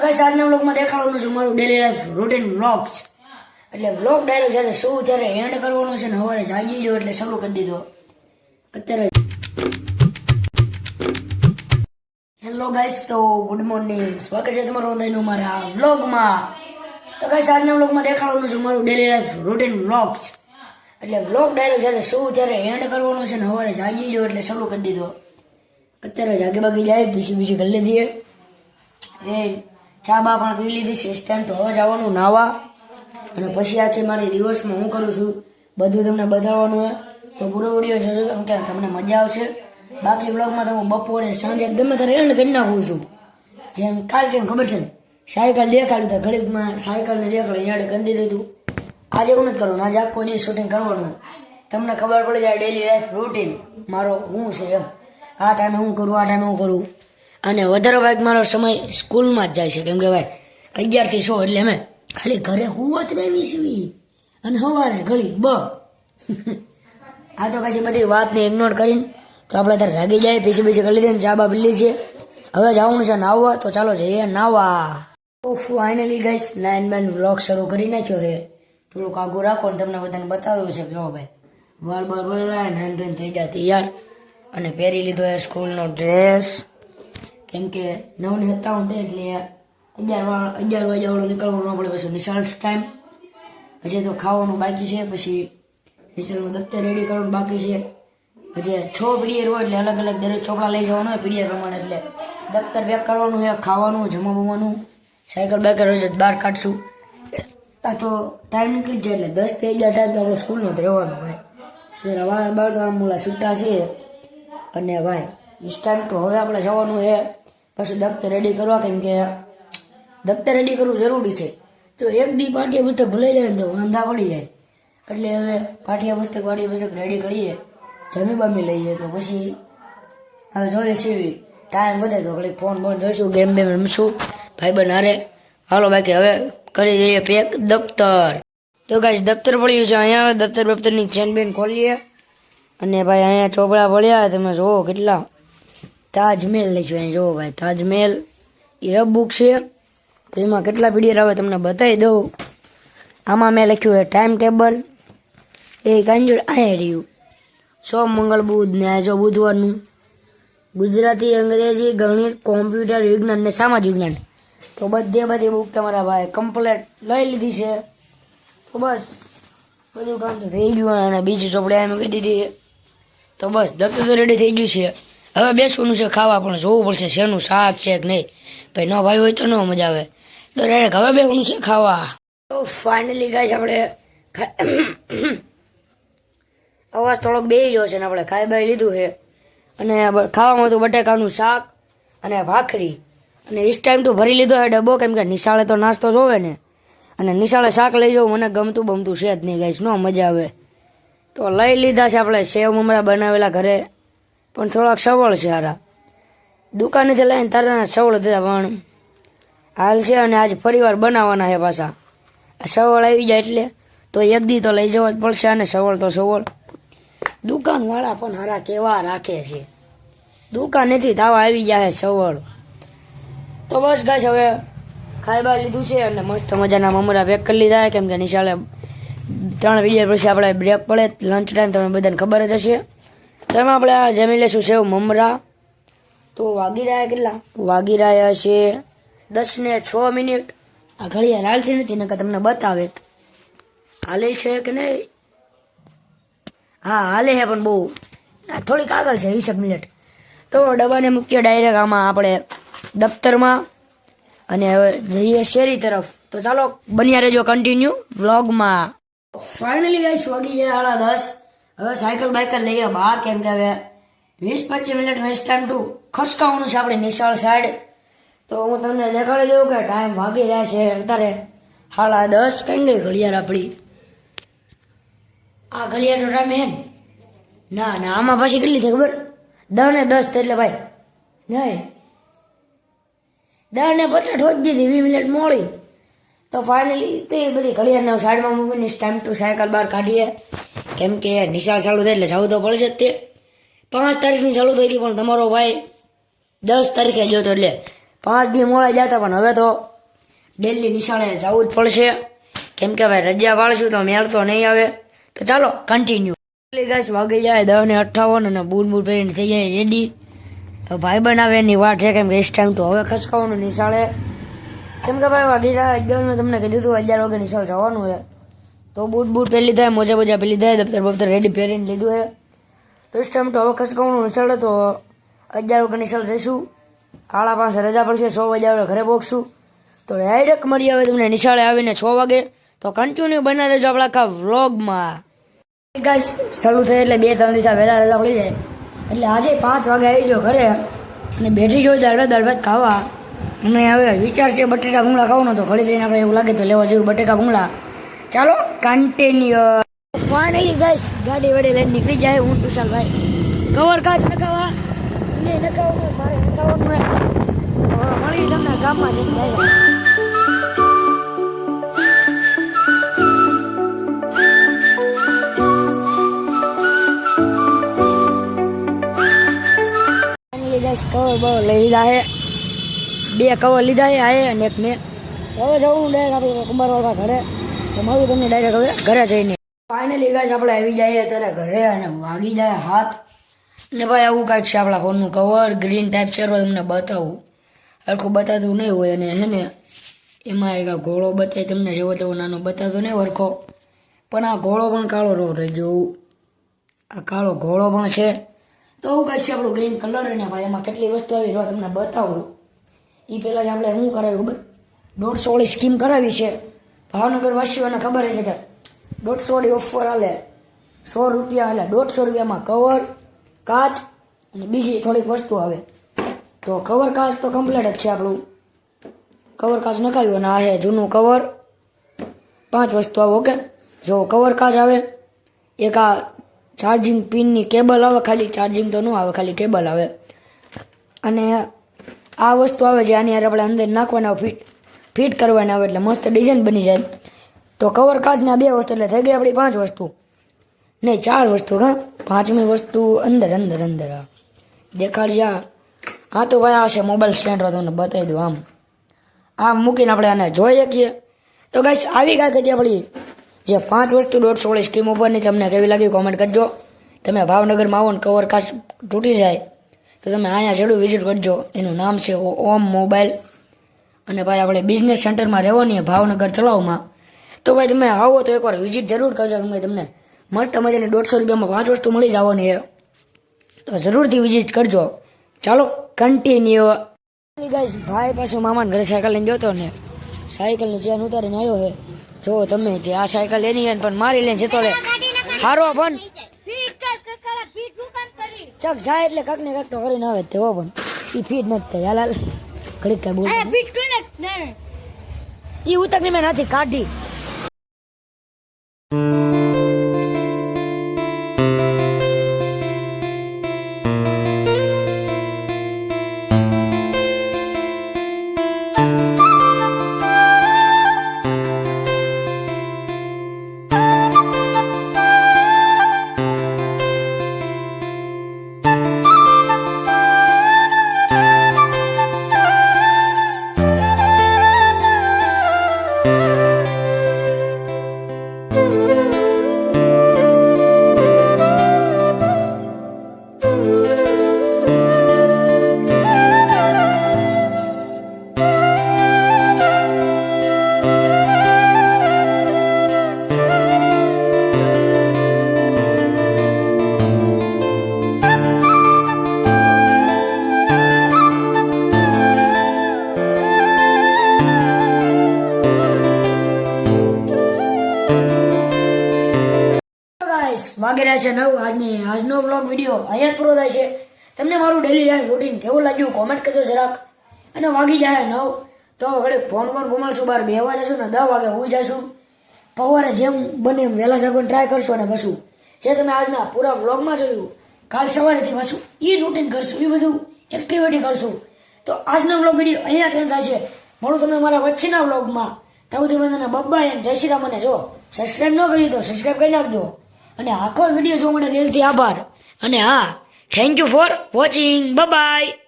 Guys આજના વ્લોગમાં દેખાડવાનું છે મારું ડેલી લાઈફ રૂટીન વ્લોગ્સ. એટલે વ્લોગ ડાયરેક્ટ જ્યારે શું ત્યારે એન્ડ કરવાનો છે ને સવારે જાગી ગયો એટલે શરૂ કરી દીધો અત્યારે. હેલો ગાઈસ, તો ગુડ મોર્નિંગ, સ્વાગત છે તમારું બધાનું મારા વ્લોગમાં. તો ગાઈસ આજના વ્લોગમાં દેખાડવાનું છે મારું ડેલી લાઈફ રૂટીન વ્લોગ્સ. એટલે વ્લોગ ડાયરેક્ટ જ્યારે શું ત્યારે એન્ડ કરવાનો છે ને સવારે જાગી ગયો એટલે શરૂ કરી દીધો અત્યારે. જાગી બાગી જાય બીજી કરી લીધી એ ચા બા પણ પી લીધી છે. ઇસ ટાઈમ તો હવે જવાનું નાવા અને પછી આખી મારી દિવસમાં હું કરું છું બધું તમને બતાવવાનું હોય. તો પૂરો વિડીયો જોજો કેમ કે તમને મજા આવશે. બાકી વ્લોગમાં તો હું બપોરે સાંજે ગમે ત્યારે એન્ડ કરી નાખું છું. જેમ કાલ કેમ ખબર છે ને, સાયકલ દેખાડ્યું તો ઘડીકમાં સાયકલને દેખાડી યાદ કરી દીધું હતું. આજે એવું નથી કરવાનું, આજે આખો દિવસ શૂટિંગ કરવાનું. તમને ખબર પડી જાય ડેલી લાઈફ રૂટીન મારો શું છે એમ. આ ટાઈમે હું કરું, આ ટાઈમે હું કરું. અને વધારે ભાગ મારો સમય સ્કૂલમાં જ જાય છે કેમ કે ભાઈ 11 થી 6 એટલે અમે ખાલી ઘરે હુવત રહેવી છીએ અને સવારે ઘડી આ તો પછી બધી વાતને ઇગ્નોર કરીને તો આપણે અત્યારે જાગી જાય પીસી કરી લીધી ચા બા પી લીધી છે. હવે જવાનું છે નાહવા, તો ચાલો જઈએ નાહવા. તો ફાઇનલી ગાઈસ 9 વ્લોગ શરૂ કરી નાખ્યો છે. થોડુંક આગું રાખો ને તમને બધાને બતાવ્યું છે કે જો ભાઈ વાળ બાર બોલાય નાન ધોઈને થઈ ગયા તૈયાર અને પહેરી લીધો એ સ્કૂલનો ડ્રેસ કેમ કે 9:57 એટલે 11 વાગ્યા નીકળવાનું ન પડે. પછી નિશાળ ટાઈમ હજી તો ખાવાનું બાકી છે, પછી નિશાળનું દફતર રેડી કરવાનું બાકી છે. હજી 6 પીડીએર હોય એટલે અલગ અલગ દરેક ચોપડા લઈ જવાનું હોય પીડીએર પ્રમાણે. એટલે દફતર પેક કરવાનું છે, ખાવાનું, જમવા બમવાનું, સાયકલ બાયકલ હશે બહાર કાઢશું. આ તો ટાઈમ નીકળી જાય એટલે 10 થી 11 ટાઈમ તો આપણે સ્કૂલનો જ રહેવાનો ભાઈ. જરા વાર બાર તો આમ છૂટા છે અને ભાઈ ઇસ ટાઈમ તો હવે આપણે જવાનું છે પછી દફતર રેડી કરવા કેમ કે દફતર રેડી કરવું જરૂરી છે. તો એક દી પાઠ્ય પુસ્તક ભૂલાઈ જાય ને તો વાંધા પડી જાય. એટલે હવે પાઠ્ય પુસ્તક રેડી કરીએ, જમી બમી લઈએ તો પછી હવે જોઈએ છીએ ટાઈમ વધે તો ઘડી ફોન બોન જોઈશું, ગેમ બેમ રમશું ભાઈ બન હારે. હાલો બાકી હવે કરી દઈએ પેક દફતર. તો ગાઈસ દફતર પડ્યું છે અહીંયા. દફતરની ચેન બેન ખોલીએ અને ભાઈ અહીંયા ચોપડા પડ્યા તમે જોવો કેટલા. તાજમહેલ લખ્યું અહીં જોવો ભાઈ, તાજમહેલ એ રફ બુક છે. તો એમાં કેટલા પીડીએફ આવે તમને બતાવી દઉં. આમાં મેં લખ્યું છે ટાઈમ ટેબલ એ કાંજોડ અહીંયા રહ્યું. સોમ મંગળ બુધ ને જો બુધવારનું ગુજરાતી, અંગ્રેજી, ગણિત, કોમ્પ્યુટર વિજ્ઞાન ને સામાજિક વિજ્ઞાન. તો બધી બુક તમારા ભાઈ કમ્પ્લેટ લઈ લીધી છે. તો બસ બધું કામ તો થઈ ગયું અને બીજી ચોપડી એમ કહી દીધી. તો બસ દફતર તો રેડી થઈ ગયું છે. હવે બેસવાનું છે ખાવા, પણ જોવું પડશે શેનું શાક છે કે નહીં. ભાઈ ન ભાઈ હોય તો ન મજા આવે. તો ડાયરેક્ટ હવે બેસવાનું છે ખાવા. તો ફાઇનલી ગાઈસ આપણે અવાજ થોડોક બેસી ગયો છે ને આપણે ખાઈ બાઈ લીધું છે. અને ખાવામાં તો બટાકાનું શાક અને ભાખરી. અને ઇસ ટાઈમ તો ભરી લીધો છે ડબ્બો કેમ કે નિશાળે તો નાસ્તો જોવે ને. અને નિશાળે શાક લઈ જાઉં મને ગમતું બમતું છે જ નહીં ગાઈસ, ન મજા આવે. તો લઈ લીધા છે આપણે સેવ મમરા બનાવેલા ઘરે, પણ થોડાક સવળ છે હારા. દુકાનેથી લઈને તારા સવળ દીધા પણ હાલ છે. અને આજ ફરીવાર બનાવવાના છે પાછા. આ સવળ આવી જાય એટલે તો એક દી તો લઈ જવા જ પડશે. અને સવળ તો સવળ દુકાનવાળા પણ હારા કેવા રાખે છે. દુકાનેથી તાવા આવી જાય સવળ. તો બસ ગાઈસ હવે ખાઈ બા લીધું છે અને મસ્ત મજાના મમરા પેક કરી લીધા કેમ કે નિશાળે 3 પીડીએફ પછી આપણે બ્રેક પડે લંચ ટાઈમ તમને બધાને ખબર જ હશે. તો એમાં આપણે આ જમી લઈશું સેવ મમરા. તો વાગી રહ્યા કેટલા વાગી રહ્યા છે 10:06. આ ઘડિયાળ હાલતી નથી નકર તમને બતાવે હાલે છે કે નહીં. હા હાલે છે પણ બહુ થોડીક આગળ છે 20 મિનિટ. તો ડબ્બાને મૂકીએ ડાયરેક્ટ આમાં આપણે દફતરમાં અને હવે જઈએ શેરી તરફ. તો ચાલો બન્યા રહેજો કન્ટિન્યુ વ્લોગમાં. ફાઇનલી ગાઈસ વાગી ગયા 10:30. હવે સાયકલ બાયકલ લઈએ બહાર કેમ કે હવે 20-25 મિનિટમાં ટાઈમ ટુ ખસકાવાનું છે આપણે નિશાળ સાઈડ. તો હું તમને દેખાડી દઉં કે ટાઈમ વાગી રહ્યા છે અત્યારે 10:30. કઈ ગઈ ઘડિયાળ આપણી? આ ઘડિયાળનો ટાઈમ હે ના આમાં પછી કેટલી થાય ખબર? 10:10 એટલે ભાઈ નહીં 10:50 ઠોકી દીધી, 20 મિનિટ મોડી. તો ફાઇનલી તો એ બધી ઘડિયાળને સાઈડમાં મૂકીને ટાઈમ ટુ સાયકલ બહાર કાઢીએ કેમ કે નિશાળ ચાલુ થાય એટલે જવું તો પડશે જ. તે 5 તારીખની ચાલુ થઈ હતી પણ તમારો ભાઈ 10 તારીખે ગયો હતો એટલે 5 દી મોડા જતા. પણ હવે તો ડેલી નિશાળે જવું જ પડશે, કેમ કે ભાઈ રજા પાડશું તો મેળ તો નહીં આવે. તો ચાલો કન્ટિન્યુ. ગાઈસ વાગી જાય 10:58 અને બૂટ પહેરીને થઈ જાય રેડી. ભાઈ બનાવે એની વાત છે, કેમ કે ਇਸ ટાઈમ તો હવે ખસકાવાનું નિશાળે, કેમ કે ભાઈ વાગી જાય 11 મેં તમને કીધું હતું 11 વાગે નિશાળ જવાનું છે. તો બૂટ પહેરી લીધા, મોજા બોજા પહેરી લીધા, દફતર રેડી પહેરીને લીધું છે. તો ਇਸ ટાઈમ તો હવે ખસકાવાનું નિશાળે, તો 11 વાગે નિશાળ જઈશું. 5:30 રજા પડશે, 6 વાગે આપણે ઘરે પહોંચશું. તો ડાયરેક્ટ મળી આવે તમને નિશાળે આવીને 6 વાગે. તો કન્ટિન્યુ બના રહેજો આપણા આખા વ્લોગમાં. ગાઈસ ચાલુ થાય એટલે 2-3 દિવસ વહેલા રજા પડી જાય, એટલે આજે 5 વાગે આવી ગયો ઘરે અને બેઠી ગયો દાળ ભાત ખાવા. અને હવે વિચાર છે બટેટા ભૂંગળા ખાવાનો, તો ઘડી લઈને આપણે એવું લાગે તો લેવા જેવું બટેકા ભૂંગળા. ચાલો કન્ટિન્યુ. ફાઇનલી ગાઈસ ગાડી વડે લઈને નીકળી જાય હું તુષારભાઈ. કવર કાચ નખાવા ને નખાવાનું મારે નખાવાનું મળી તમને ગામમાં જઈને જાય. કવર બવર લઈ લીધા છે, 2 કવર લીધા છે આ અને એક મેં. હવે જવું ડાયરેક્ટ આપણે કુંભારવાળા ઘરે, તો મળું તમને ડાયરેક્ટ હવે ઘરે જઈને. ફાઇનલી ગાઈસ આપણે આવી જઈએ અત્યારે ઘરે અને વાગી જાય 7. ને ભાઈ આવું કાંઈક છે આપણા ફોનનું કવર, ગ્રીન ટાઈપ છે, તમને બતાવું. હરખું બતાતું નહીં હોય, અને હે ને એમાં એક ઘોડો બતાય તમને, જેવો તેવો નાનો બતાતો નહીં હરખો, પણ આ ઘોડો પણ કાળો રહી જોવું, આ કાળો ઘોડો પણ છે. તો આવું કાંઈક છે આપણું ગ્રીન કલર. અને ભાઈ એમાં કેટલી વસ્તુ આવી રહ્યો તમને બતાવું. એ પહેલાં જ આપણે શું કરાવ્યું ખબર, 150 સ્કીમ કરાવી છે. ભાવનગર વાસીઓને ખબર છે કે 150 ઓફર હાલે, 100 રૂપિયા એટલે 150 રૂપિયામાં કવર, કાચ અને બીજી થોડીક વસ્તુ આવે. તો કવર કાચ તો કમ્પ્લીટ જ છે આપણું, કવર કાચ નખાવ્યું. અને આ છે જૂનું કવર, 5 વસ્તુ આવે. ઓકે, જો કવર કાચ આવે, એક આ ચાર્જિંગ પિનની કેબલ આવે, ખાલી ચાર્જિંગ તો ન આવે, ખાલી કેબલ આવે. અને આ વસ્તુ આવે છે, આની આપણે અંદર નાખવાના ફિટ કરવાના આવે, એટલે મસ્ત ડિઝાઇન બની જાય. તો કવર કાચના 2 વસ્તુ એટલે થઈ ગઈ આપણી 5 વસ્તુ, નહીં 4 વસ્તુ. હા, 5મી વસ્તુ અંદર દેખાડજે. હા તો ભાઈ આ છે મોબાઈલ સ્ટેન્ડ, તમને બતાવી દઉં. આમ મૂકીને આપણે આને જોઈ શકીએ. તો ગાઈસ આવી કાંઈક હતી આપણી જે 5 વસ્તુ 150 સ્કીમ ઉપરની. તમને કેવી લાગી કોમેન્ટ કરજો. તમે ભાવનગરમાં આવો ને કવર કાચ તૂટી જાય તો તમે અહીંયા જરૂર વિઝિટ કરજો. એનું નામ છે ઓમ મોબાઈલ. અને ભાઈ આપણે બિઝનેસ સેન્ટરમાં રહેવાની ભાવનગર તળાવમાં. તો ભાઈ તમે આવો તો એકવાર વિઝિટ જરૂર કરજો, કેમ કે તમને મસ્ત મજાની 150 રૂપિયામાં 5 વસ્તુ મળી જવાની છે. તો જરૂરથી વિઝિટ કરજો. ચાલો કન્ટિન્યુ. ગાઈસ ભાઈ પાછું મામાને ઘરે સાયકલ લઈને જતો ને સાયકલની ચેન ઉતારીને આવ્યો છે. જો તમે કે આ સાયકલ એની પણ મારી લઈને જતો રહે હારો. પણ ચક જાય એટલે કક ને કક તો કરીને આવે તેવો, પણ એ ફીટ નથી થઈ. હાલ ઘડીક કઈ બોલ, એ ઉતરની મેં નથી કાઢી. વાગી રહ્યા છે 9. આજનો બ્લોગ વિડીયો અહીંયા જ પૂરો થાય છે. તમને મારું ડેલી લાઈફ રૂટીન કેવું લાગ્યું કોમેન્ટ કરજો જરાક. અને વાગી જાય 9 તો ઘરે ફોન ગુમાડશું, બહાર બેહવા જશું ને 10 વાગે હોઈ જશું. સવારે જેમ બને એમ વહેલા જાગવાની ટ્રાય કરશો. અને પાછું જે તમે આજના પૂરા વ્લોગમાં જોયું, કાલ સવારેથી પાછું એ રૂટીન કરશું, એ બધું એક્ટિવિટી કરશું. તો આજનો બ્લોગ વિડીયો અહીંયા કેમ થાય છે. મળું તમને મારા વચ્ચેના વ્લોગમાં. ત્યાં સુધી બધાને બબ્બા એમ જય શ્રી રામ. અને જો સબસ્ક્રાઈબ ન કરી તો સબસ્ક્રાઈબ કરી નાખજો. અને આખો વિડીયો જોવા માટે દિલથી આભાર. અને હા, thank you for watching. Bye bye.